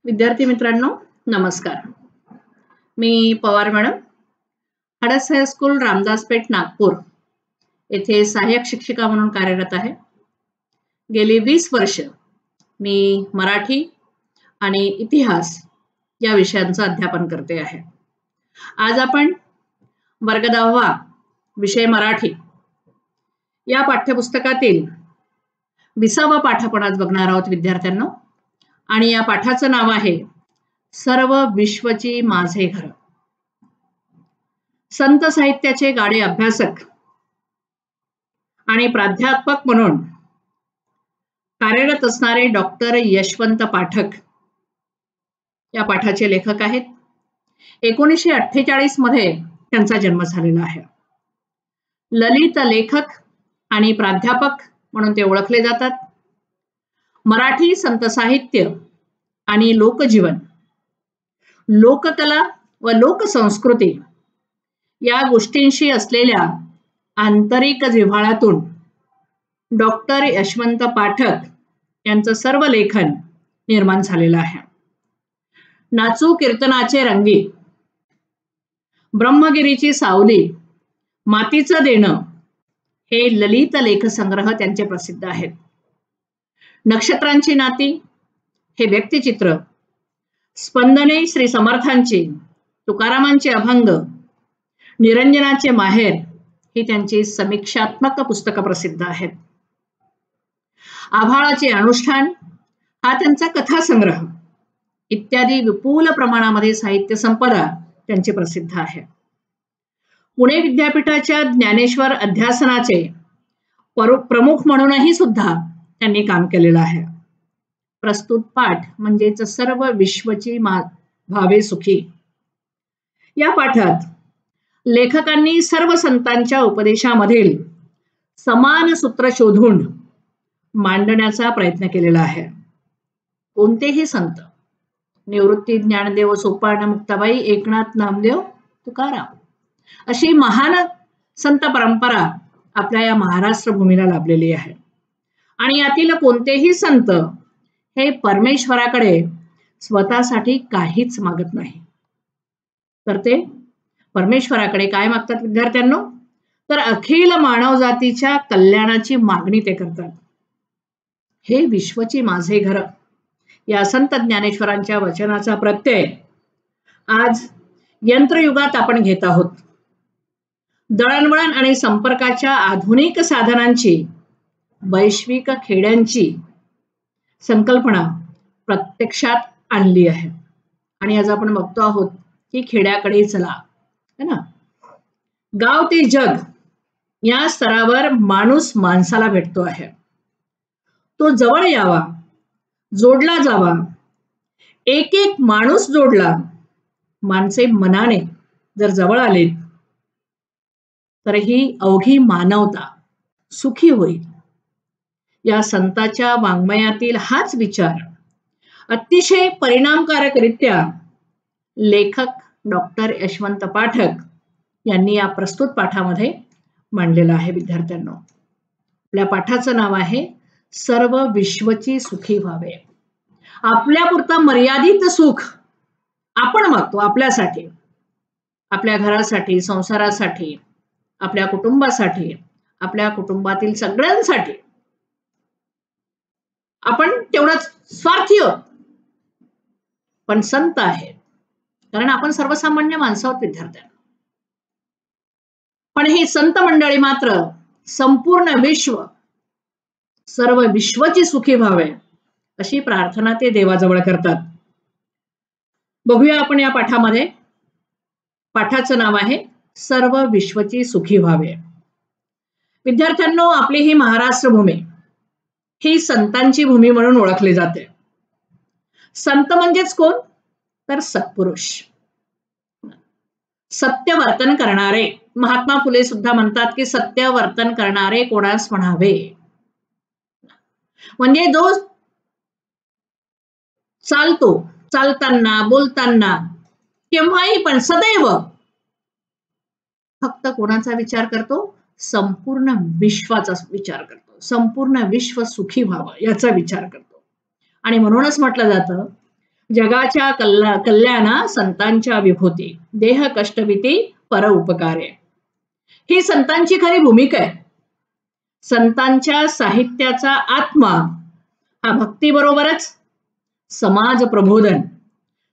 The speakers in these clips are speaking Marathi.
विद्यार्थी मित्रांनो, नमस्कार. मी पवार मॅडम, हडस हायस्कूल, रामदासपेठ, नागपूर येथे सहाय्यक शिक्षिका म्हणून कार्यरत आहे. गेली 20 वर्ष मी मराठी आणि इतिहास या विषयांचं अध्यापन करते आहे. आज आपण वर्ग 10वा विषय मराठी या पाठ्यपुस्तकातील 20वा पाठ आपण आज बघणार आहोत विद्यार्थ्यांनो. आणि या पाठाचं नाव आहे सर्व विश्वची माझे घर. संत साहित्याचे गाढे अभ्यासक आणि प्राध्यापक म्हणून कार्यरत असणारे डॉक्टर यशवंत पाठक या पाठाचे लेखक आहेत. 1948 मध्ये त्यांचा जन्म झालेला आहे. ललित लेखक आणि प्राध्यापक म्हणून ते ओळखले जातात. मराठी संत साहित्य आणि लोकजीवन, लोककला व लोकसंस्कृती या गोष्टींशी असलेल्या आंतरिक जिव्हाळ्यातून डॉक्टर यशवंत पाठक यांचं सर्व लेखन निर्माण झालेलं आहे. नाचू कीर्तनाचे रंगी, ब्रह्मगिरीची सावली, मातीचं देणं हे ललित लेखसंग्रह त्यांचे प्रसिद्ध आहेत. नक्षत्रांची नाती हे व्यक्तिचित्र, स्पंदने श्री समर्थांची, तुकारामांचे अभंग, निरंजनाचे माहेर ही त्यांची समीक्षात्मक पुस्तकं प्रसिद्ध आहेत. आभाळाचे अनुष्ठान हा त्यांचा कथासंग्रह इत्यादी विपुल प्रमाणामध्ये साहित्य संपदा त्यांची प्रसिद्ध आहे. पुणे विद्यापीठाच्या ज्ञानेश्वर अध्यासनाचे प्रमुख म्हणूनही सुद्धा त्यांनी काम केलेलं आहे. प्रस्तुत पाठ म्हणजेच सर्व विश्वची भावे सुखी या पाठात लेखकांनी सर्व संतांच्या उपदेशामधील समान सूत्र शोधून मांडण्याचा प्रयत्न केलेला आहे. कोणतेही संत, निवृत्ती ज्ञानदेव, सोपान मुक्ताबाई, एकनाथ, नामदेव, तुकाराम अशी महान संत परंपरा आपल्या या महाराष्ट्र भूमीला लाभलेली आहे. आणि यातील कोणतेही संत हे परमेश्वराकडे स्वतःसाठी काहीच मागत नाही, तर ते परमेश्वराकडे काय मागतात विद्यार्थ्यांनो? तर अखिल मानवजातीच्या कल्याणाची मागणी ते करतात. हे विश्वची माझे घर या संत ज्ञानेश्वरांच्या वचनाचा प्रत्यय आज यंत्रयुगात आपण घेत आहोत. दळणवळण आणि संपर्काच्या आधुनिक साधनांची, वैश्विक खेड्यांची संकल्पना प्रत्यक्षात आणली आहे. आणि आज आपण बघतो आहोत की खेड्याकडे चला, है ना, गाव ते जग या स्तरावर माणूस माणसाला भेटतो आहे. तो जवळ यावा, जोडला जावा. एक एक माणूस जोडला, माणसे मनाने जर जवळ आले तर ही अवघी मानवता सुखी होईल. या संतांच्या वाङ्मयातील हाच विचार अतिशय परिणामकारकरित्या लेखक डॉक्टर यशवंत पाठक यांनी या प्रस्तुत पाठामध्ये मांडलेला आहे. विद्यार्थ्यांनो, आपल्या पाठाचं नाव आहे सर्व विश्वची सुखी व्हावे. आपल्यापुरता मर्यादित सुख आपण मागतो आपल्यासाठी, आपल्या घरासाठी, संसारासाठी, आपल्या कुटुंबासाठी, आपल्या कुटुंबातील सगळ्यांसाठी. आपण तेवढंच स्वार्थी आहोत. पण संत आहे कारण आपण सर्वसामान्य माणसं आहोत विद्यार्थ्यांना. पण ही संत मंडळी मात्र संपूर्ण विश्व, सर्व विश्वची सुखी व्हावे अशी प्रार्थना ते देवाजवळ करतात. बघूया आपण या पाठामध्ये. पाठाचं नाव आहे सर्व विश्वची सुखी व्हावे. विद्यार्थ्यांनो, आपली ही महाराष्ट्र भूमी ही संतांची भूमी म्हणून ओळखली जाते. संत म्हणजेच कोण? तर सत्पुरुष, सत्य वर्तन करणारे. महात्मा फुले सुद्धा म्हणतात की सत्य वर्तन करणारे कोणास म्हणावे. म्हणजे जो चालतो, चालताना, बोलताना, केव्हाही पण सदैव फक्त कोणाचा विचार करतो? संपूर्ण विश्वाचा विचार करतो. संपूर्ण विश्व सुखी व्हावं याचा विचार करतो. आणि म्हणूनच म्हटलं जातं जगाच्या कल्याणा संतांच्या विभूती, देह कष्टभीती पर उपकारे. ही संतांची खरी भूमिका आहे. संतांच्या साहित्याचा आत्मा हा भक्तीबरोबरच समाज प्रबोधन,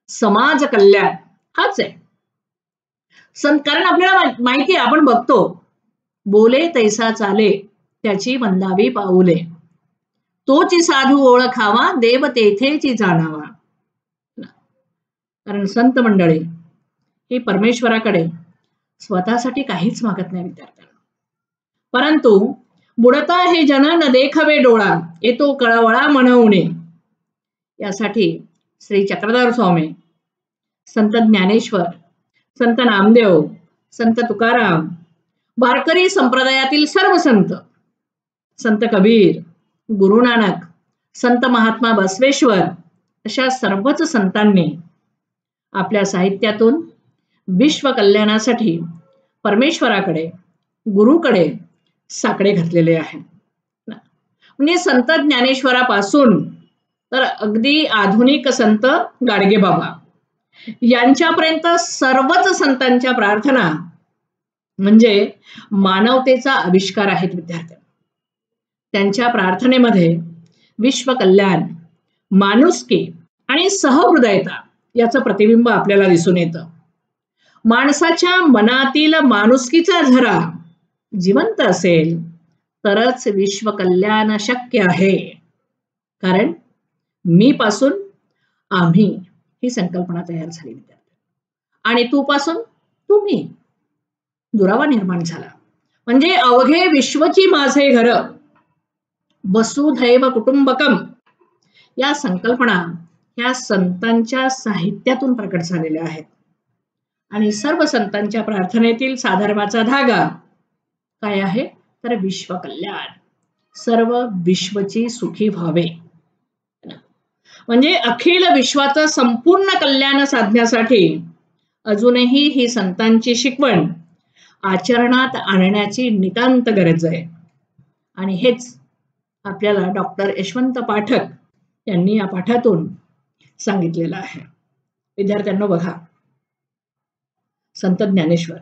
समाज कल्याण हाच आहे. कारण आपल्याला माहिती आहे, आपण बघतो, बोले तैसा चाले त्याची वंदावी पाऊले, तोची साधू ओळखावा देव तेथेची जाणावा. कारण संत मंडळी ही परमेश्वराकडे स्वतःसाठी काहीच मागत नाही विद्यार्थ्यांना, परंतु बुडता हे जन न देखवे डोळा, येतो कळवळा म्हणवणे, यासाठी श्री चक्रधर स्वामी, संत ज्ञानेश्वर, संत नामदेव, संत तुकाराम, वारकरी संप्रदायातील सर्व संत, संत कबीर, गुरु नानक, संत महात्मा बसवेश्वर अशा सर्वच संतांनी आपल्या साहित्यातून विश्व कल्याणासाठी परमेश्वराकडे, गुरुकडे साकडे घातलेले आहे. म्हणजे संत ज्ञानेश्वरापासून तर अगदी आधुनिक संत गाडगे बाबा यांच्यापर्यंत सर्वच संतांच्या प्रार्थना म्हणजे मानवतेचा आविष्कार आहेत विद्यार्थी. त्यांच्या प्रार्थनेमध्ये विश्व कल्याण, माणुसकी आणि सहृदयता याचं प्रतिबिंब आपल्याला दिसून येतं. माणसाच्या मनातील माणुसकीचा झरा जिवंत असेल तरच विश्व कल्याण शक्य आहे. कारण मी पासून आम्ही ही संकल्पना तयार झाली विद्यार्थी, आणि तू पासून तुम्ही दुरावा निर्माण झाला. म्हणजे अवघे विश्वची माझे घर, वसुधैव कुटुंबकम या संकल्पना ह्या संतांच्या साहित्यातून प्रकट झालेल्या आहेत. आणि सर्व संतांच्या प्रार्थनेतील साधर्माचा धागा काय आहे तर विश्व कल्याण, सर्व विश्वची सुखी व्हावे. म्हणजे अखिल विश्वाचं संपूर्ण कल्याण साधण्यासाठी अजूनही ही संतांची शिकवण आचरणात आणण्याची नितांत गरज आहे. आणि हेच आपल्याला डॉक्टर यशवंत पाठक यांनी या पाठातून सांगितलेलं आहे. विद्यार्थ्यांनो बघा, संत ज्ञानेश्वर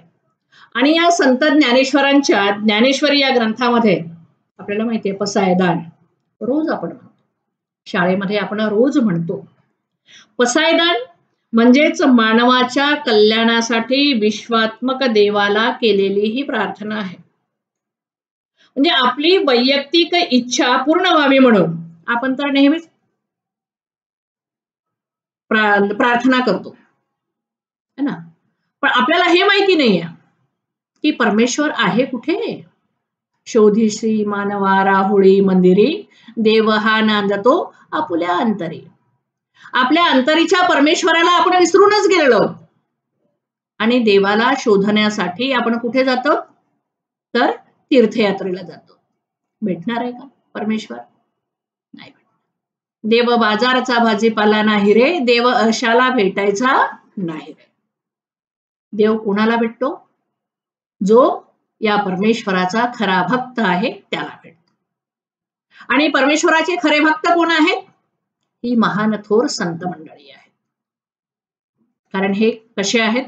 आणि या संत ज्ञानेश्वरांच्या ज्ञानेश्वरी या ग्रंथामध्ये आपल्याला माहिती आहे पसायदान रोज आपण म्हणतो, शाळेमध्ये आपण रोज म्हणतो. पसायदान म्हणजेच मानवाच्या कल्याणासाठी विश्वात्मक देवाला केलेली ही प्रार्थना आहे. म्हणजे आपली वैयक्तिक इच्छा पूर्ण व्हावी म्हणून आपण तर नेहमीच प्रार्थना करतो है ना. पण आपल्याला हे माहिती नाहीये की परमेश्वर आहे कुठे. शोधिशी मानवा राहुळी मंदिरी, देव हा नांदतो आपुल्या अंतरी. आपल्या अंतरीच्या परमेश्वराला आपण विसरूनच गेलेलो आणि देवाला शोधण्यासाठी आपण कुठे जातो तर तीर्थयात्रेला जातो. भेटणार आहे का परमेश्वर? नाही भेटणार. देव बाजारचा भाजीपाला नाही रे, देव अर्शाला भेटायचा नाही रे. देव कोणाला भेटतो? जो या परमेश्वराचा खरा भक्त आहे त्याला भेटतो. आणि परमेश्वराचे खरे भक्त कोण आहेत? ही महान थोर संत मंडळी आहेत. कारण हे कसे आहेत?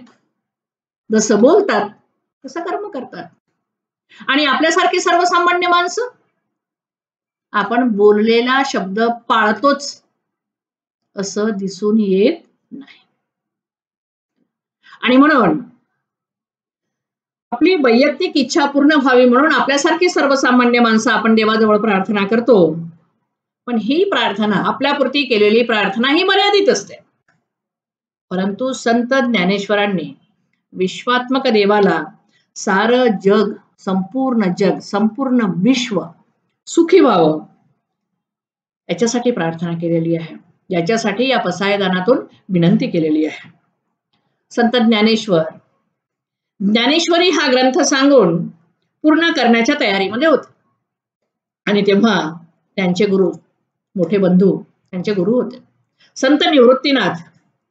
जसं बोलतात तसं कर्म करतात. आणि आपल्यासारखी सर्वसामान्य माणसं आपण बोललेला शब्द पाळतोच असं दिसून येत नाही. आणि म्हणून आपली वैयक्तिक इच्छा पूर्ण व्हावी म्हणून आपल्यासारखी सर्वसामान्य माणसं आपण देवाजवळ प्रार्थना करतो. पण ही प्रार्थना आपल्यापुरती केलेली प्रार्थना ही मर्यादित असते. परंतु संत ज्ञानेश्वरांनी विश्वात्मक देवाला सारं जग, संपूर्ण विश्व सुखी व्हावं याच्यासाठी प्रार्थना केलेली आहे. याच्यासाठी या पसायदानातून विनंती केलेली आहे. संत ज्ञानेश्वरी हा ग्रंथ सांगून पूर्ण करण्याच्या तयारीमध्ये होते. आणि तेव्हा त्यांचे गुरु, मोठे बंधू त्यांचे गुरु होते संत निवृत्तीनाथ,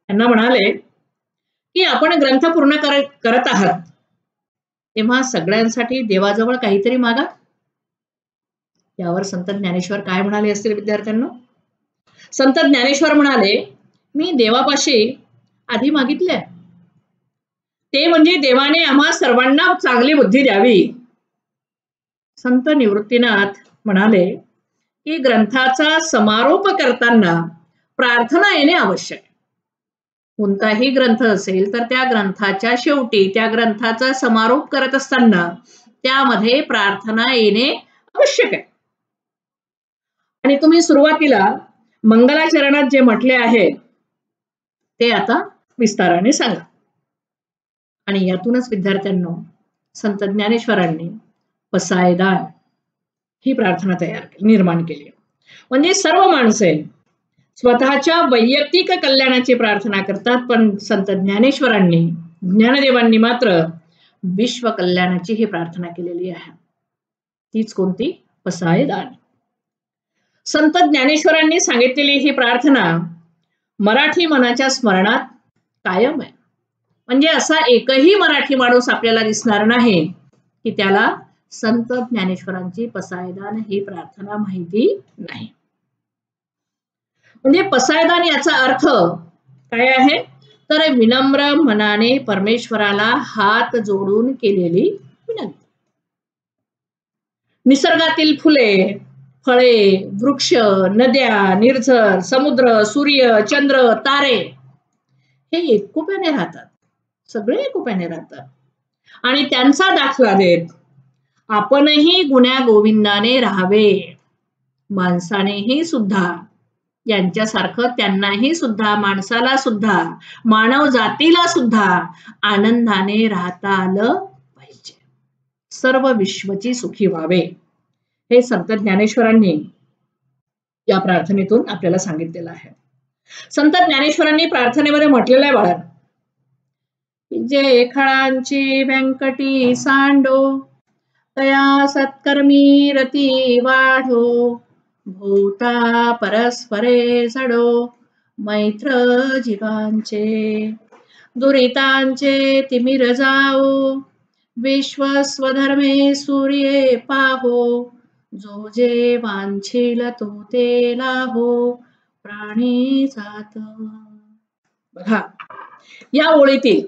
त्यांना म्हणाले की आपण ग्रंथ पूर्ण करत आहात तेव्हा सगळ्यांसाठी देवाजवळ काहीतरी मागा. यावर संत ज्ञानेश्वर काय म्हणाले असतील विद्यार्थ्यांनो? संत ज्ञानेश्वर म्हणाले मी देवापाशी आधी मागितले, ते म्हणजे देवाने आम्हा सर्वांना चांगली बुद्धी द्यावी. संत निवृत्तीनाथ म्हणाले की ग्रंथाचा समारोप करताना प्रार्थना येणे आवश्यक आहे. कोणताही ग्रंथ असेल तर त्या ग्रंथाच्या शेवटी त्या ग्रंथाचा समारोप करत असताना त्यामध्ये प्रार्थना येणे आवश्यक आहे. आणि तुम्ही सुरुवातीला मंगलाचरणात जे म्हटले आहे ते आता विस्ताराने सांगा. आणि यातूनच विद्यार्थ्यांना संत ज्ञानेश्वरांनी पसायदान ही प्रार्थना निर्माण केली. म्हणजे सर्व माणसे स्वतःच्या वैयक्तिक कल्याणाची प्रार्थना करतात, पण संत ज्ञानेश्वरांनी ज्ञानदेवांनी मात्र विश्व कल्याणाची ही प्रार्थना केलेली आहे. तीच कोणती? पसायदान. संत ज्ञानेश्वरांनी सांगितलेली ही प्रार्थना मराठी मनाच्या स्मरणात कायम आहे. म्हणजे असा एकही मराठी माणूस आपल्याला दिसणार नाही की त्याला संत ज्ञानेश्वरांची पसायदान ही प्रार्थना माहिती नाही. म्हणजे पसायदान याचा अर्थ काय आहे तर विनम्र मनाने परमेश्वराला हात जोडून केलेली विनंती. निसर्गातील फुले, फळे, वृक्ष, नद्या, निर्झर, समुद्र, सूर्य, चंद्र, तारे हे एकोप्याने राहतात. सगळे एकोप्याने राहतात. आणि त्यांचा दाखला देत आपणही गुण्या गोविंदाने राहावे. माणसानेही सुद्धा यांच्यासारखं त्यांनाही सुद्धा, माणसाला सुद्धा, मानव जातीला सुद्धा आनंदाने राहता आलं पाहिजे. सर्व विश्वची सुखी व्हावे हे संत ज्ञानेश्वरांनी या प्रार्थनेतून आपल्याला सांगितलेलं आहे. संत ज्ञानेश्वरांनी प्रार्थनेमध्ये म्हटलेलं आहे बाळा, जे खळांची व्यंकटी सांडो तया सत्कर्मी रती वाढो, भूता परस्परे जडो मैत्र जीवांचे, दुरितांचे तिमिर जाओ विश्व स्वधर्मे सूर्ये पाहो, जो जे वांछील तो ते लाहो प्राणी जात. बघा या ओळीतील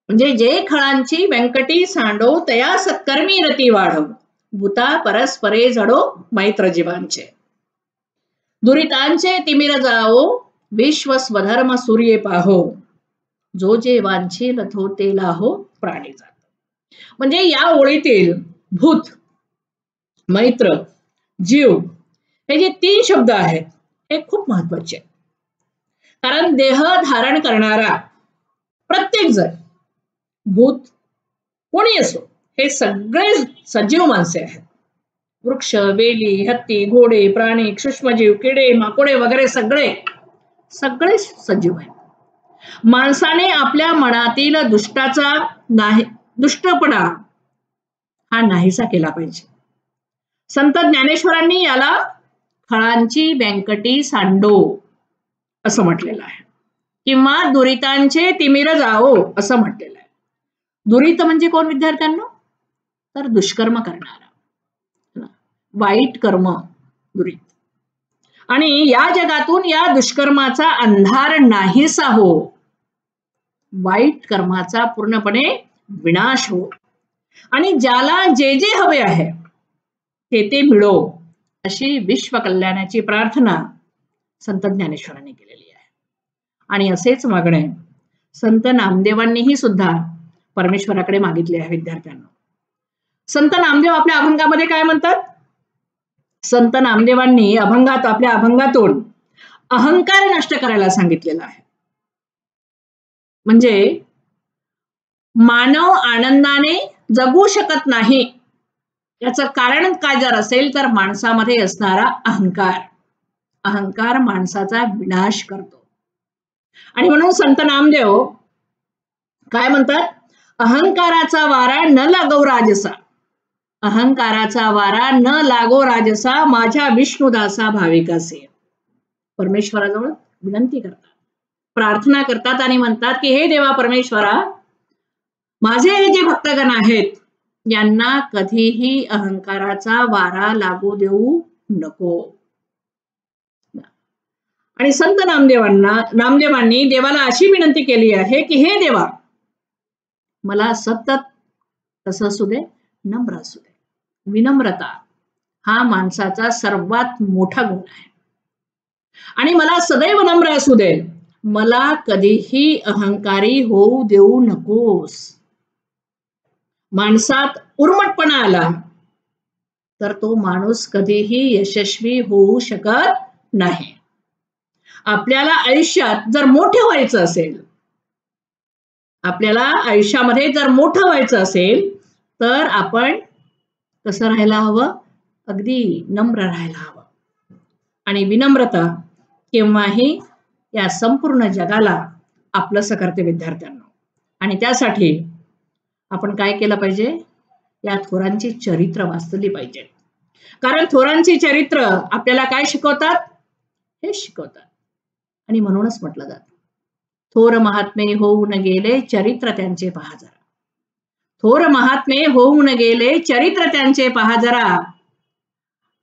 म्हणजे जे खळांची व्यंकटी सांडो तया सत्कर्मी रती वाढो, भूता परस्परे जडो मैत्र जीवांचे, दुरितांचे तिमिर जाओ विश्व स्वधर्म सूर्ये पाहो, जो जे वांछील तो ते लाहो प्राणी जात. म्हणजे या ओळीतील भूत, मैत्र, जीव हे जे 3 शब्द आहेत हे खूप महत्वाचे आहेत. कारण देह धारण करणारा प्रत्येक जण, भूत कोणी असो, हे सगळे सजीव माणसे आहेत. वृक्ष, वेली, हत्ती, घोडे, प्राणी, सूक्ष्मजीव, किडे, माकोडे वगैरे सगळे सजीव आहेत. माणसाने आपल्या मनातील दुष्टपणा हा नाहीसा केला पाहिजे. संत ज्ञानेश्वरांनी याला खळांची व्यंकटी सांडो असं म्हटलेलं आहे, किंवा दुरितांचे तिमिर जाओ असं म्हटलेलं आहे. दुरित म्हणजे कोण विद्यार्थ्यांना? तर दुष्कर्म करणारा, वाईट कर्म दुरित. आणि या जगातून या दुष्कर्माचा अंधार नाहीसा हो, वाईट कर्माचा पूर्णपणे विनाश हो, आणि ज्याला जे जे हवे आहे ते ते मिळो अशी विश्व कल्याणाची प्रार्थना संत ज्ञानेश्वरांनी केलेली आहे. आणि असेच मागणे संत नामदेवांनीही सुद्धा परमेश्वराकडे मागितले आहे. विद्यार्थ्यांना संत नामदेव आपल्या अभंगामध्ये काय म्हणतात? संत नामदेवांनी आपल्या अभंगातून अहंकार नष्ट करायला सांगितलेला आहे. म्हणजे मानव आनंदाने जगू शकत नाही याचं कारण काय जर असेल तर माणसामध्ये असणारा अहंकार माणसाचा विनाश करतो. आणि म्हणून संत नामदेव काय म्हणतात? अहंकाराचा वारा न लागो राजसा, अहंकाराचा वारा न लागो राजसा, माझ्या विष्णुदासा भाविकासे. परमेश्वराजवळ विनंती करतात, प्रार्थना करतात आणि म्हणतात की हे देवा परमेश्वरा, माझे हे जे भक्तगण आहेत यांना कधीही अहंकाराचा वारा लागू देऊ नको. आणि संत नामदेवांनी देवाला अशी विनंती केली आहे की हे देवा, मला सतत कसं असू दे, नम्र असू दे. विनम्रता हा माणसाचा सर्वात मोठा गुण आहे. आणि मला सदैव नम्र असू दे. मला कधीही अहंकारी होऊ देऊ नकोस. माणसात उर्मटपणा आला तर तो माणूस कधीही यशस्वी होऊ शकत नाही. आपल्याला आयुष्यात जर मोठे व्हायचं असेल, आपल्याला आयुष्यामध्ये जर मोठं व्हायचं असेल तर आपण कसं राहायला हवं, अगदी नम्र राहायला हवं. आणि विनम्रता केव्हाही या संपूर्ण जगाला आपलंसं करते विद्यार्थ्यांना. आणि त्यासाठी आपण काय केलं पाहिजे, या थोरांची चरित्र वाचली पाहिजे. कारण थोरांची चरित्र आपल्याला काय शिकवतात, हे शिकवतात. आणि म्हणूनच म्हटलं जातं, थोर महात्मे होऊन गेले चरित्र त्यांचे पहा जरा. थोर महात्मे होऊन गेले चरित्र त्यांचे पहा जरा.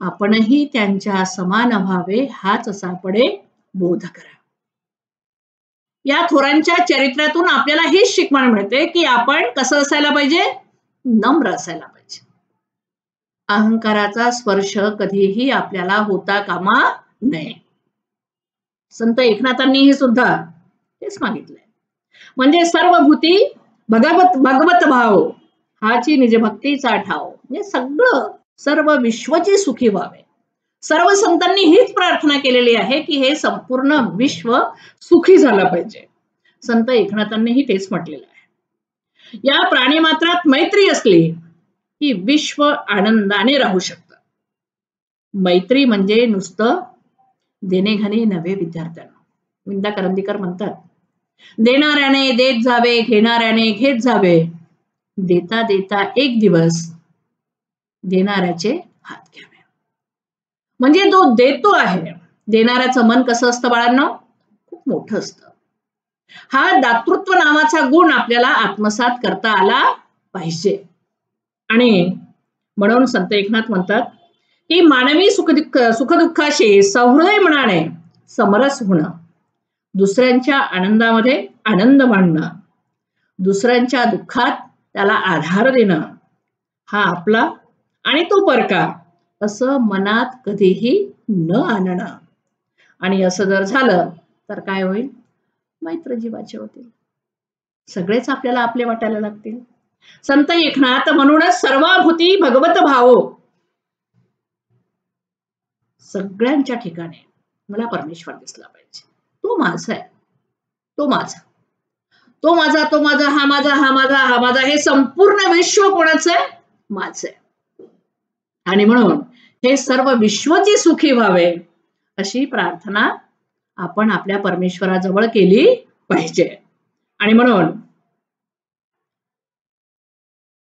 आपणही त्यांच्या समान व्हावे हाच सापडे बोध करा. या थोरांच्या चरित्रातून आपल्याला हीच शिकवण मिळते की आपण कसं असायला पाहिजे, नम्र असायला पाहिजे. अहंकाराचा स्पर्श कधीही आपल्याला होता कामा नये. संत एकनाथांनीही सुद्धा तेच मागितलंय. म्हणजे सर्व भूती भगवत भाव हाची निज भक्तीचा ठाव. म्हणजे सगळं सर्व विश्वची सुखी व्हावे. सर्व संतांनी हीच प्रार्थना केलेली आहे की हे संपूर्ण विश्व सुखी झालं पाहिजे. संत एकनाथांनीही तेच म्हटलेलं आहे. या प्राणीमात्रात मैत्री असली की विश्व आनंदाने राहू शकतं. मैत्री म्हणजे नुसतं देणेघेणे नव्हे विद्यार्थ्यांना. विंदा करंदीकर म्हणतात, देणाऱ्याने देत जावे, घेणाऱ्याने घेत जावे, देता देता एक दिवस देणाऱ्याचे हात घ्यावे. म्हणजे तो देतो आहे, देणाऱ्याचं मन कसं असतं बाळांनो, खूप मोठं असतं. हा दातृत्व नावाचा गुण आपल्याला आत्मसात करता आला पाहिजे. आणि म्हणून संत एकनाथ म्हणतात की मानवी सुखदुःखाशी सहृदय मनाने समरस होणं, दुसऱ्यांच्या आनंदामध्ये आनंद मानणं, दुसऱ्यांच्या दुःखात त्याला आधार देणं, हा आपला आणि तो परका असं मनात कधीही न आणणं. आणि असं जर झालं तर काय होईल, मैत्र जीवाचे होतील. सगळेच आपल्याला आपले वाटायला लागतील. संत एकनाथ म्हणूनच सर्वभूती भगवत भाव. सगळ्यांच्या ठिकाणी मला परमेश्वर दिसला पाहिजे. तो माझा आहे, तो माझा, तो माझा, तो माझा, हा माझा, हा माझा, हा माझा. हे संपूर्ण विश्व कोणाचं आहे, माझं आहे. आणि म्हणून हे सर्व विश्वची सुखी व्हावे अशी प्रार्थना आपण आपल्या परमेश्वराजवळ केली पाहिजे. आणि म्हणून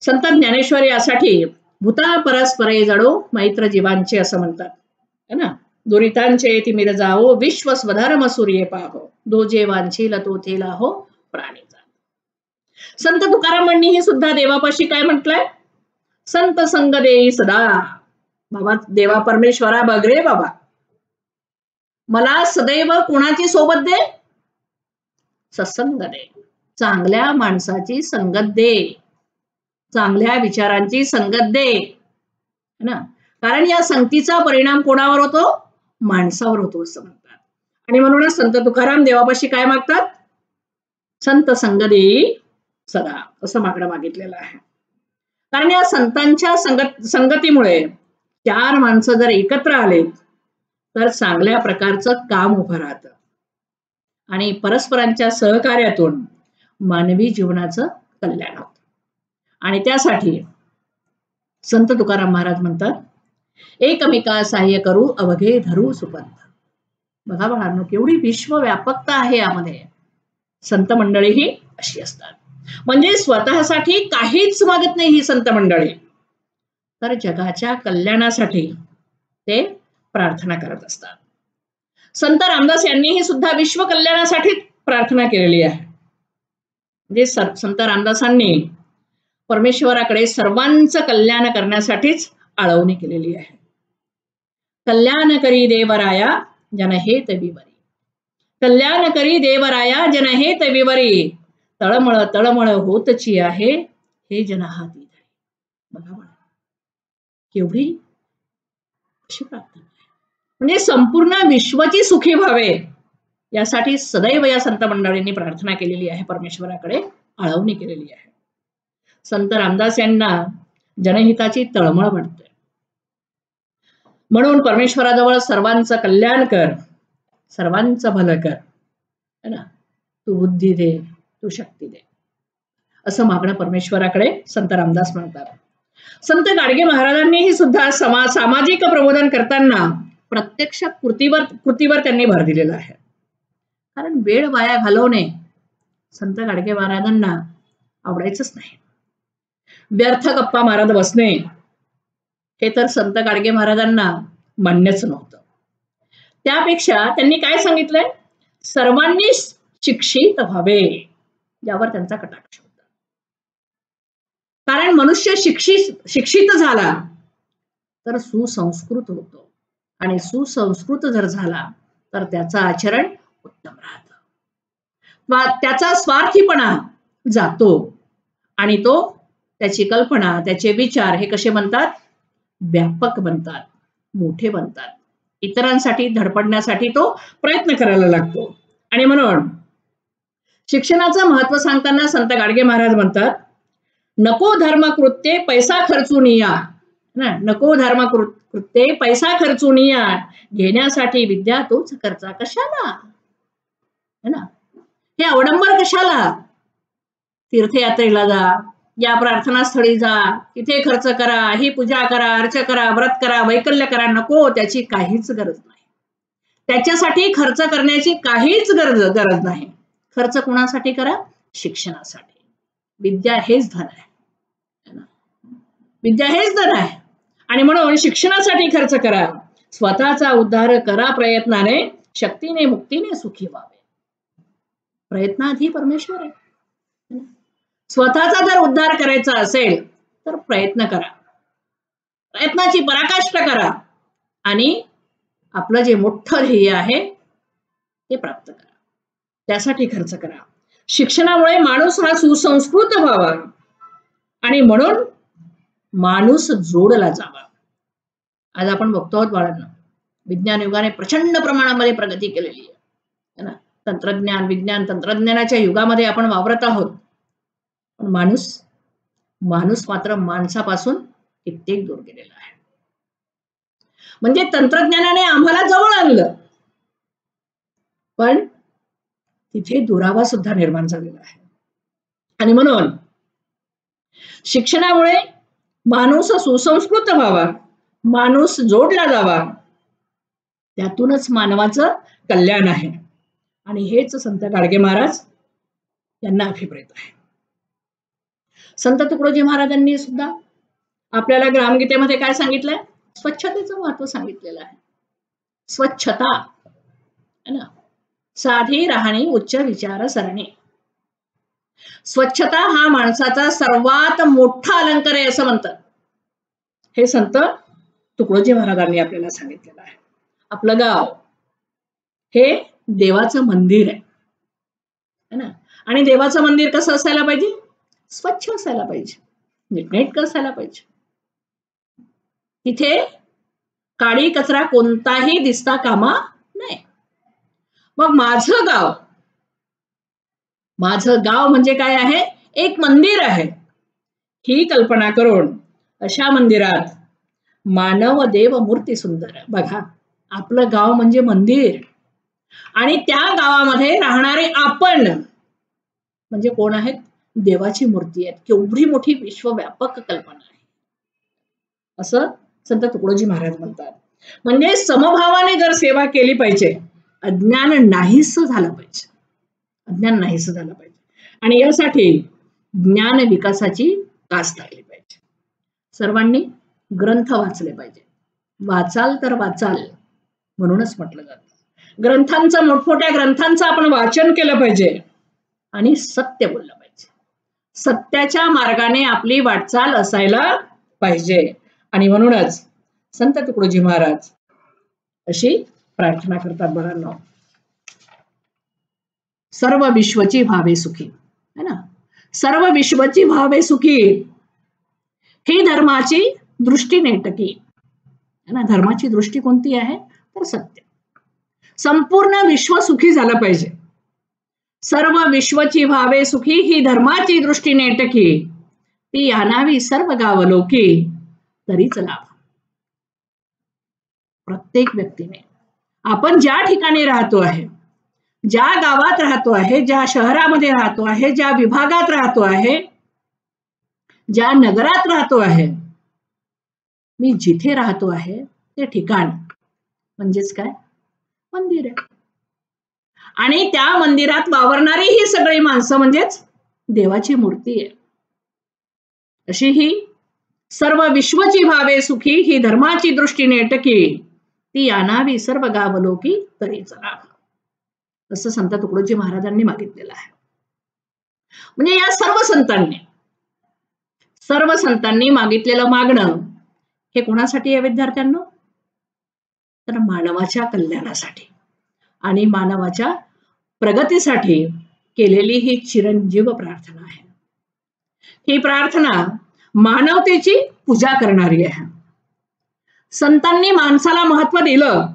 संत ज्ञानेश्वर यासाठी भूता परस्परे जडो मैत्र जीवांचे असं म्हणतात है ना. दुरितांचे तिमिर जाओ विश्व स्वधर्म सूर्य पाहो, दो जेवांची तो थेला हो प्राणीचा. संत तुकारामांनी हे सुद्धा देवापाशी काय म्हटलंय, संत संग देई सदा. बाबा देवा परमेश्वरा बघ रे बाबा, मला सदैव कोणाची सोबत दे, सत्संग दे, चांगल्या माणसाची संगत दे, चांगल्या विचारांची संगत दे ना. कारण या संगतीचा परिणाम कोणावर होतो, माणसावर होतो असं म्हणतात. आणि म्हणूनच संत तुकाराम देवापाशी काय मागतात, संत संग देई सदा असं मागणं मागितलेलं आहे. कारण या संतांच्या संगतीमुळे चार माणसं जर एकत्र आले तर चांगल्या प्रकारचं काम उभं राहतं. आणि परस्परांच्या सहकार्यातून मानवी जीवनाचं कल्याण होतं. आणि त्यासाठी संत तुकाराम महाराज म्हणतात, एकमेका सहाय्य करू अवघे धरू सुपंथ. बघा बाळांनो, केवढी विश्वव्यापकता आहे यामध्ये. संत मंडळी ही अशी असतात. म्हणजे स्वतःसाठी काहीच मागत नाही ही संत मंडळी, तर जगाच्या कल्याणासाठी ते प्रार्थना करत असतात. संत रामदास यांनीही सुद्धा विश्व कल्याणासाठी प्रार्थना केलेली आहे. म्हणजे संत रामदासांनी परमेश्वराकडे सर्वांचं कल्याण करण्यासाठीच आळवणी केलेली आहे. कल्याण करी देवराया जनहेत विवरी, कल्याण करी देवराया जनहित विवरी, तळमळ तळमळ होतची आहे हे जनहाती धरी. बघा म्हणा केवढी अशी प्रार्थना आहे. म्हणजे संपूर्ण विश्वाची सुखी व्हावे यासाठी सदैव या संत मंडळींनी प्रार्थना केलेली आहे, परमेश्वराकडे आळवणी केलेली आहे. संत रामदास यांना जनहिताची तळमळ वाटते. म्हणून परमेश्वराजवळ सर्वांचं कल्याण कर, सर्वांचं भलं कर, है ना, तू बुद्धी दे, तू शक्ती दे, असं मागणं परमेश्वराकडे संत रामदास म्हणतात. संत गाडगे महाराजांनीही सुद्धा सामाजिक प्रबोधन करताना प्रत्यक्ष कृतीवर त्यांनी भर दिलेला आहे. कारण वेळ वाया घालवणे संत गाडगे महाराजांना आवडायचंच नाही. व्यर्थ गप्पा मारत बसणे हे तर संत गाडगे महाराजांना मान्यच नव्हतं. त्यापेक्षा त्यांनी काय सांगितलंय, सर्वांनी शिक्षित व्हावे, यावर त्यांचा कटाक्ष होता. कारण मनुष्य शिक्षित झाला तर सुसंस्कृत होतो, आणि सुसंस्कृत जर झाला तर त्याचं आचरण उत्तम राहतं, त्याचा स्वार्थीपणा जातो, आणि तो त्याची कल्पना, त्याचे विचार हे कसे बनतात, व्यापक बनतात, मोठे बनतात. इतरांसाठी धडपडण्यासाठी तो प्रयत्न करायला लागतो. आणि म्हणून शिक्षणाचं महत्व सांगताना संत गाडगे महाराज म्हणतात, नको धर्म कृत्ये पैसा खर्चून या, नको धर्म कृत्ये पैसा खर्चून या, घेण्यासाठी विद्या तोच खर्चा कशाला, है ना, हे अवडंबर कशाला. तीर्थयात्रेला जा, या प्रार्थना स्थळी जा, तिथे खर्च करा, ही पूजा करा, अर्च करा, व्रत करा, वैकल्य करा, नको, त्याची काहीच गरज नाही. त्याच्यासाठी खर्च करण्याची काहीच गरज नाही. खर्च कोणासाठी करा, शिक्षणासाठी. विद्या हेच धन आहे, विद्या हेच धन आहे. आणि म्हणून शिक्षणासाठी खर्च करा, स्वतःचा उद्धार करा प्रयत्नाने, शक्तीने मुक्तीने सुखी व्हावे. प्रयत्नाआधी परमेश्वर आहे. स्वतःचा जर उद्धार करायचा असेल तर प्रयत्न करा, प्रयत्नाची पराकाष्ठा करा, आणि आपलं जे मोठं ध्येय आहे ते प्राप्त करा, त्यासाठी खर्च करा. शिक्षणामुळे माणूस हा सुसंस्कृत व्हावा, आणि म्हणून माणूस जोडला जावा. आज आपण बघतो आहोत बाळांना, विज्ञान युगाने प्रचंड प्रमाणामध्ये प्रगती केलेली आहे ना. तंत्रज्ञानाच्या युगामध्ये आपण वावरत आहोत. पण माणूस मात्र माणसापासून कित्येक दूर गेलेला आहे. म्हणजे तंत्रज्ञानाने आम्हाला जवळ आणलं, पण तिथे दुरावा सुद्धा निर्माण झालेला आहे. आणि म्हणून शिक्षणामुळे माणूस सुसंस्कृत व्हावा, माणूस जोडला जावा, त्यातूनच मानवाचं कल्याण आहे. आणि हेच संत गाडगे महाराज यांना अभिप्रेत आहे. संत तुकडोजी महाराजांनी सुद्धा आपल्याला ग्रामगीतेमध्ये काय सांगितलंय, स्वच्छतेचं महत्व सांगितलेलं आहे. स्वच्छता, है ना, साधी राहणी उच्च विचारसरणी. स्वच्छता हा माणसाचा सर्वात मोठा अलंकार आहे असं म्हणतात. हे संत तुकडोजी महाराजांनी आपल्याला सांगितलेलं आहे. आपलं गाव हे देवाचं मंदिर आहे, है ना, आणि देवाचं मंदिर कसं असायला पाहिजे, स्वच्छ असायला पाहिजे, नीटनेटकं असायला पाहिजे. तिथे काडी कचरा कोणताही दिसता कामा नाही. मग माझं गाव म्हणजे काय आहे, एक मंदिर आहे. ही कल्पना करून अशा मंदिरात मानव देव मूर्ती सुंदर. बघा, आपलं गाव म्हणजे मंदिर, आणि त्या गावामध्ये राहणारे आपण म्हणजे कोण आहेत, देवाची मूर्ती आहेत. केवढी मोठी विश्वव्यापक कल्पना आहे असं संत तुकडोजी महाराज म्हणतात. म्हणजे समभावाने जर सेवा केली पाहिजे, अज्ञान नाहीस झालं पाहिजे, अज्ञान नाहीस झालं पाहिजे. आणि यासाठी ज्ञान विकासाची कास लागली पाहिजे. सर्वांनी ग्रंथ वाचले पाहिजे. वाचाल तर वाचाल म्हणूनच म्हटलं जातं. मोठमोठ्या ग्रंथांचं आपण वाचन केलं पाहिजे, आणि सत्य बोललं पाहिजे. सत्याच्या मार्गाने आपली वाटचाल असायला पाहिजे. आणि म्हणूनच संत तुकडोजी महाराज अशी प्रार्थना करतात. बघा, सर्व विश्वची भावे सुखी, है ना. सर्व विश्वची भावे सुखी ही धर्माची दृष्टी नेटकी, है ना. धर्माची दृष्टी कोणती आहे तर सत्य. संपूर्ण विश्व सुखी झालं पाहिजे. सर्व विश्वची भावे सुखी ही धर्माची दृष्टी नेटकी, ती आणावी सर्व गावलोकी तरीच लाभ. प्रत्येक व्यक्तीने आपण ज्या ठिकाणी राहतो आहे, ज्या गावात राहतो आहे, ज्या शहरामध्ये राहतो आहे, ज्या विभागात राहतो आहे, ज्या नगरात राहतो आहे, मी जिथे राहतो आहे ते ठिकाण म्हणजेच काय मंदिर आहे. आणि त्या मंदिरात वावरणारी ही सगळी माणसं म्हणजेच देवाची मूर्ती आहे. अशी ही सर्व विश्वची भावे सुखी ही धर्माची दृष्टी नेटकी, ती आणावी सर्व गावलोकी तरीच लाभ. असं संत तुकडोजी महाराजांनी मागितलेलं आहे. म्हणजे या सर्व संतांनी मागितलेलं मागणं हे कोणासाठी आहे विद्यार्थ्यांनो तर मानवाच्या कल्याणासाठी आणि मानवाच्या प्रगतीसाठी केलेली ही चिरंजीव प्रार्थना आहे. ही प्रार्थना मानवतेची पूजा करणारी आहे. संतांनी माणसाला महत्व दिलं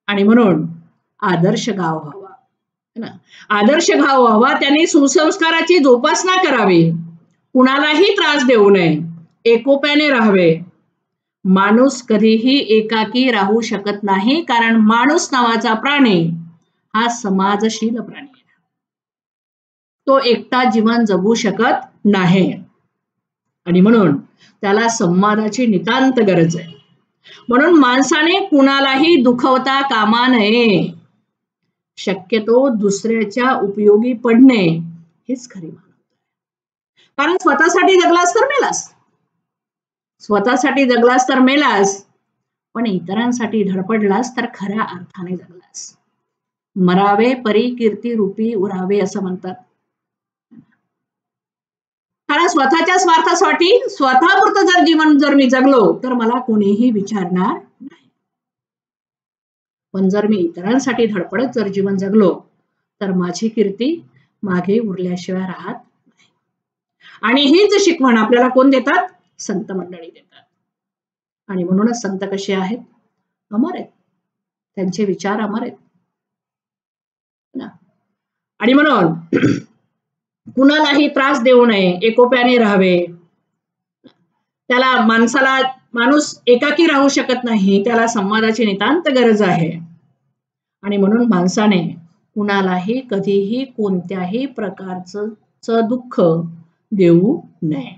आणि म्हणून आदर्श गाव व्हावा, आदर्श गाव व्हावा. त्यांनी सुसंस्काराची जोपासना करावी, कुणालाही त्रास देऊ नये, एकोप्याने राहावे. माणूस कधीही एकाकी राहू शकत नाही, कारण माणूस नावाचा प्राणी हा समाजशील प्राणी आहे. तो एकटा जीवन जगू शकत नाही आणि म्हणून त्याला संवादाची नितांत गरज आहे. म्हणून माणसाने कुणालाही दुखवता कामा नये. शक्यतो दुसऱ्याच्या उपयोगी पडणे हेच खरी मानवता आहे. कारण स्वतःसाठी जगलास तर मेलास, स्वतःसाठी जगलास तर मेलास, पण इतरांसाठी धडपडलास तर खऱ्या अर्थाने जगलास. मरावे परी कीर्ती रूपी उरावे असं म्हणतात. कारण स्वतःच्या स्वार्थासाठी स्वतःपुरतं जर जीवन जर मी जगलो तर मला कोणीही विचारणार नाही. पण जर मी इतरांसाठी धडपडत जर जीवन जगलो तर माझी कीर्ती मागे उरल्याशिवाय राहत नाही. आणि हीच शिकवण आपल्याला कोण देतात संत मंडळी देतात. आणि म्हणूनच संत कसे आहेत अमर आहेत, त्यांचे विचार अमर आहेत ना. आणि म्हणून कुणालाही त्रास देऊ नये, एकोप्याने राहावे. त्याला माणूस एकाकी राहू शकत नाही, त्याला संवादाची नितांत गरज आहे. आणि म्हणून माणसाने कुणालाही कधीही कोणत्याही प्रकारचं दुःख देऊ नये.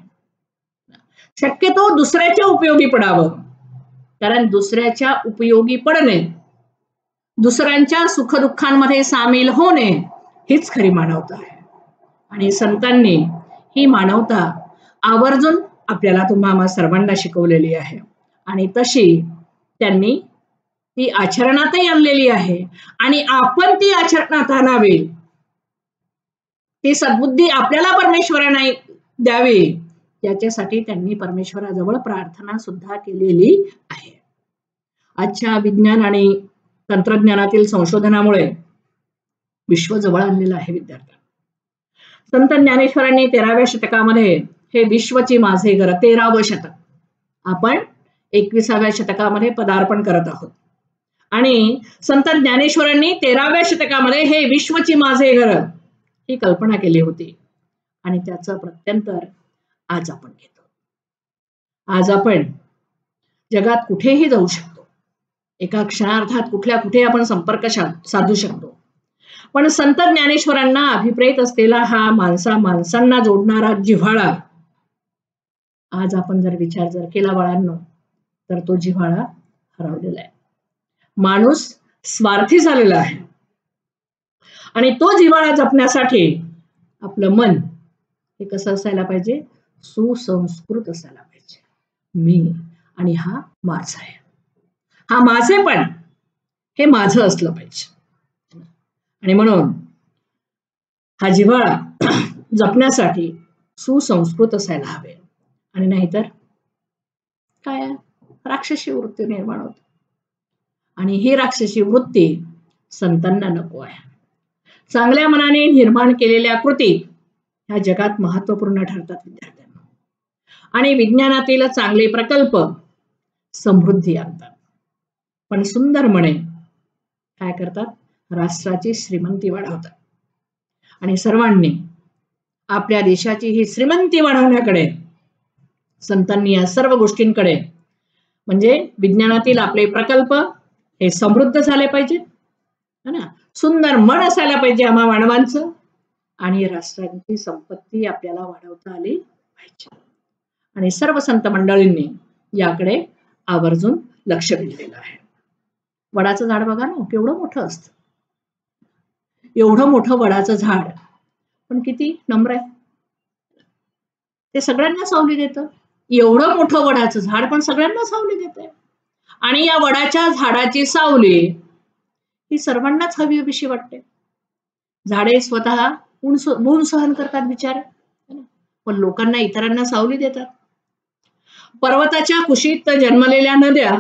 शक्यतो दुसऱ्याच्या उपयोगी पडावं, कारण दुसऱ्याच्या उपयोगी पडणे, दुसऱ्यांच्या सुखदुःखांमध्ये सामील होणे हीच खरी मानवता आहे. आणि संतांनी ही मानवता आवर्जून आपल्याला तुम्हा सर्वांना शिकवलेली आहे आणि तशी त्यांनी ती आचरणातही आणलेली आहे. आणि आपण ती आचरणात आणावी, ती सद्बुद्धी आपल्याला परमेश्वराने द्यावी, याच्यासाठी त्यांनी परमेश्वराजवळ प्रार्थना सुद्धा केलेली आहे. आजच्या विज्ञान आणि तंत्रज्ञानातील संशोधनामुळे विश्व जवळ आणलेलं आहे विद्यार्थ्यांना. संत ज्ञानेश्वरांनी 13व्या शतकामध्ये हे विश्वची माझे घर, 13वं शतक, आपण 21व्या शतकामध्ये पदार्पण करत आहोत. आणि संत ज्ञानेश्वरांनी 13व्या शतकामध्ये हे विश्वची माझे घर ही कल्पना केली होती. आणि त्याचं प्रत्यंतर आज आपण घेतो. आज आपण जगात कुठेही जाऊ शकतो, एका क्षणार्धात कुठल्या कुठे आपण संपर्क साधू शकतो. पण संत ज्ञानेश्वरांना अभिप्रेत असलेला हा माणसांना जोडणारा जिव्हाळा आज आपण जर विचार केला बाळांनो तर तो जिव्हाळा हरवलेला आहे. माणूस स्वार्थी झालेला आहे आणि तो जिव्हाळा जपण्यासाठी आपलं मन हे कसं असायला पाहिजे, सुसंस्कृत असायला पाहिजे. मी आणि हा माझा आहे, हा माझेपण हे माझं असलं पाहिजे. आणि म्हणून हा जिव्हाळा जपण्यासाठी सुसंस्कृत असायला हवे. आणि नाहीतर काय राक्षसी वृत्ती निर्माण होते. आणि ही राक्षसी वृत्ती संतांना नको आहे. चांगल्या मनाने निर्माण केलेल्या कृती ह्या जगात महत्वपूर्ण ठरतात विद्यार्थ्यांना. आणि विज्ञानातील चांगले प्रकल्प समृद्धी आणतात. पण सुंदर मने काय करतात? राष्ट्राची श्रीमंती वाढवतात. आणि सर्वांनी आपल्या देशाची ही श्रीमंती वाढवण्याकडे, संतांनी या सर्व गोष्टींकडे, म्हणजे विज्ञानातील आपले प्रकल्प हे समृद्ध झाले पाहिजे, है ना, सुंदर मन असायला पाहिजे आम्हा मानवांचं, आणि राष्ट्रांची संपत्ती आपल्याला वाढवता आली पाहिजे. आणि सर्व संत मंडळींनी याकडे आवर्जून लक्ष दिलेलं आहे. वडाचं झाड बघा ना, केवढं मोठं असतं. एवढं मोठं वडाचं झाड पण किती नम्र आहे. ते सगळ्यांना सावली देतं. एवढं मोठं वडाचं झाड पण सगळ्यांना सावली देते. आणि या वडाच्या झाडाची सावली ही सर्वांनाच हवी हवीशी वाटते. झाडे स्वतः ऊन सहन करतात बिचारे, पण लोकांना, इतरांना सावली देतात. पर्वताच्या कुशीत जन्मलेल्या नद्या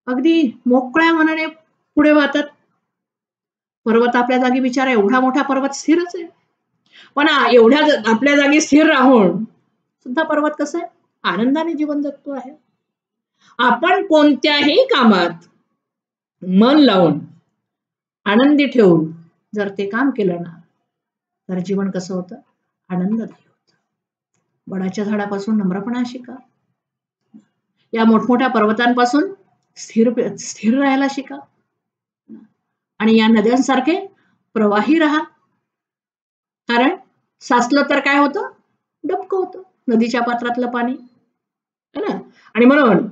अगदी मोकळ्या मनाने पुढे वाहतात. पर्वत आपल्या जागी बिचारा, एवढा मोठा पर्वत स्थिरच आहे, पण एवढ्या आपल्या जागी स्थिर राहून सुद्धा पर्वत कसं आहे? आनंदाने जीवन जगतो आहे. आपण कोणत्याही कामात मन लावून आनंदी ठेवून जर ते काम केलं ना, तर जीवन कसं होतं? आनंददायी होतं. वडाच्या झाडापासून नम्रपणा शिका. या मोठमोठ्या पर्वतांपासून स्थिर राहायला शिका. आणि या नद्यांसारखे प्रवाही राहा. कारण साचलं तर काय होतं? डबकं होतं नदीच्या पात्रातलं पाणी, है ना. आणि म्हणून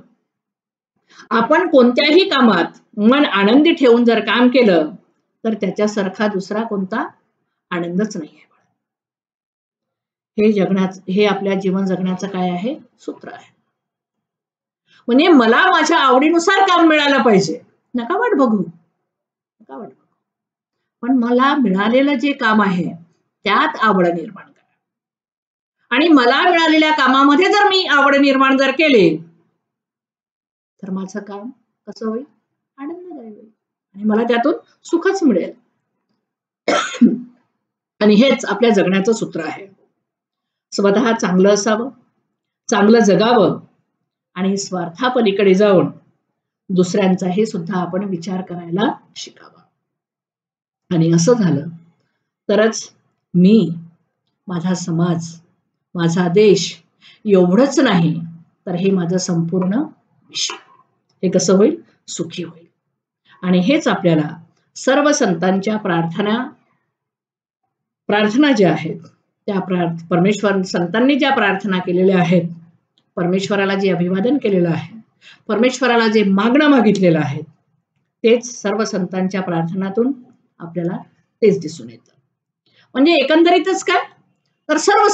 आपण कोणत्याही कामात मन आनंदी ठेवून जर काम केलं तर त्याच्यासारखा दुसरा कोणता आनंदच नाही आहे. हे आपल्या जीवन जगण्याचं काय आहे? सूत्र आहे. म्हणजे मला माझ्या आवडीनुसार काम मिळालं पाहिजे. नका वाट बघू, पण मला मिळालेलं जे काम आहे त्यात आवड निर्माण करा. आणि मला मिळालेल्या कामामध्ये जर मी आवड निर्माण जर केली तर माझं काम कसं होईल? आनंददायी होईल. आणि मला त्यातून सुखच मिळेल. आणि हेच आपल्या जगण्याचं सूत्र आहे. स्वतः चांगलं असावं, चांगलं जगावं, आणि स्वार्थापलीकडे जाऊन दुसऱ्यांचाही सुद्धा आपण विचार करायला शिकावा. आणि असं झालं तरच मी, माझा समाज, माझा देश, एवढंच नाही तर हे माझं संपूर्ण विश्व हे कसं होईल? सुखी होईल. आणि हेच आपल्याला सर्व संतांच्या प्रार्थना ज्या आहेत त्या परमेश्वर संतांनी ज्या प्रार्थना केलेल्या आहेत, परमेश्वराला जे अभिवादन केलेलं आहे, परमेश्वराला जे मागणं मागितलेलं आहे, तेच सर्व संतांच्या प्रार्थनातून आपल्याला तेच दिसून येतं. म्हणजे एकंदरीतच काय तर सर्व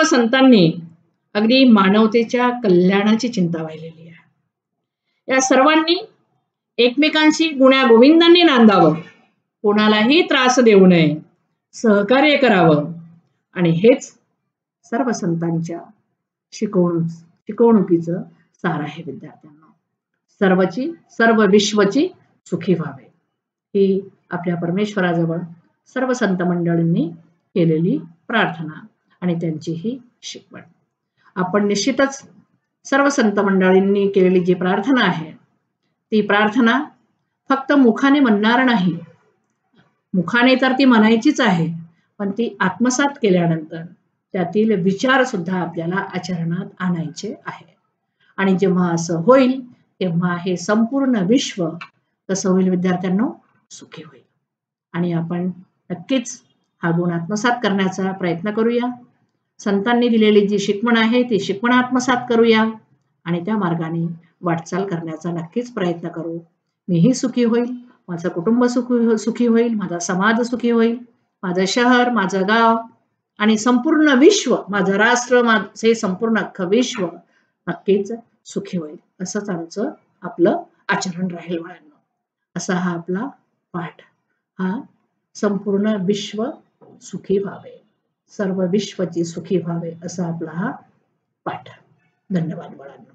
संतांनी अगदी मानवतेच्या कल्याणाची चिंता वाहिलेली आहे. या सर्वांनी एकमेकांशी गुण्यागोविंदांनी नांदावं, कोणालाही त्रास देऊ नये, सहकार्य करावं. आणि हेच सर्व संतांच्या शिकवणुकीचं सार आहे विद्यार्थ्यांना. सर्व विश्वची सुखी व्हावे ही आपल्या परमेश्वराजवळ सर्व संत मंडळींनी केलेली प्रार्थना आणि त्यांची ही शिकवण. आपण निश्चितच सर्व संत मंडळींनी केलेली जी प्रार्थना आहे ती प्रार्थना फक्त मुखाने म्हणणार नाही, मुखाने तर ती म्हणायचीच आहे, पण ती आत्मसात केल्यानंतर त्यातील विचार सुद्धा आपल्याला आचरणात आणायचे आहे. आणि जेव्हा असं होईल तेव्हा हे संपूर्ण विश्व कसं होईल विद्यार्थ्यांनो? सुखी होईल. आणि आपण नक्कीच हा गुण आत्मसात करण्याचा प्रयत्न करूया. संतांनी दिलेली जी शिकवण आहे ती शिकवण आत्मसात करूया आणि त्या मार्गाने वाटचाल करण्याचा नक्कीच प्रयत्न करू. मीही सुखी होईल, माझं कुटुंब सुखी होईल, माझा समाज सुखी होईल, माझं शहर, माझं गाव आणि संपूर्ण विश्व, माझं राष्ट्र, माझे संपूर्ण अख्खं विश्व नक्कीच सुखी होईल. असंच आमचं आपलं आचरण राहील मुलांनो. असा हा आपला पाठ, हा संपूर्ण विश्व सुखी व्हावे, सर्व विश्वची सुखी व्हावे असा आपला हा पाठ. धन्यवाद मुलांनो.